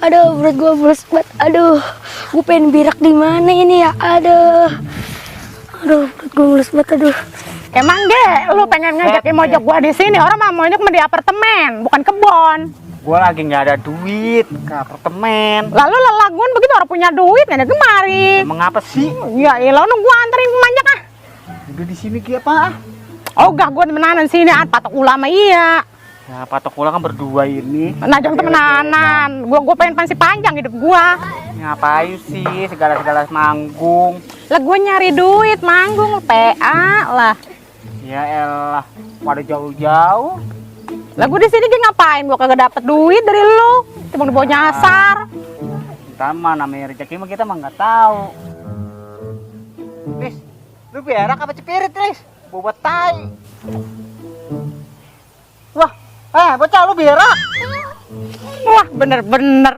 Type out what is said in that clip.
Aduh, perut gue mules banget. Aduh, gue pengen berak di mana ini ya? Aduh, perut gue mules banget. Aduh. Emang deh, lu pengen ngajakin mojok gua di sini? Orang mau mojok di apartemen, bukan kebon. Gua lagi nggak ada duit ke apartemen. Lalu lelaguan begitu orang punya duit, nggak kemari. Emang apa sih? Ya elah, gua anterin manjak ah. Udah di sini kayak apa? Oh gak, gua temenanan sini, patok ulama iya. Ya patok ulang kan berdua ini. Najong temenanan, gua pengen pansi panjang hidup gua. Ngapain sih segala-segala manggung? Lah gua nyari duit, manggung, PA lah. Ya elah, pada jauh-jauh. Lah gua di sini dia ngapain? Gua kagak dapet duit dari lu, cuma dibawa nyasar. Kita mah namanya rezeki mah kita mah nggak tahu. Tris, lu berak apa cepirit, Tris? Bobot tai. Wah, bocah lu berak. Wah, bener-bener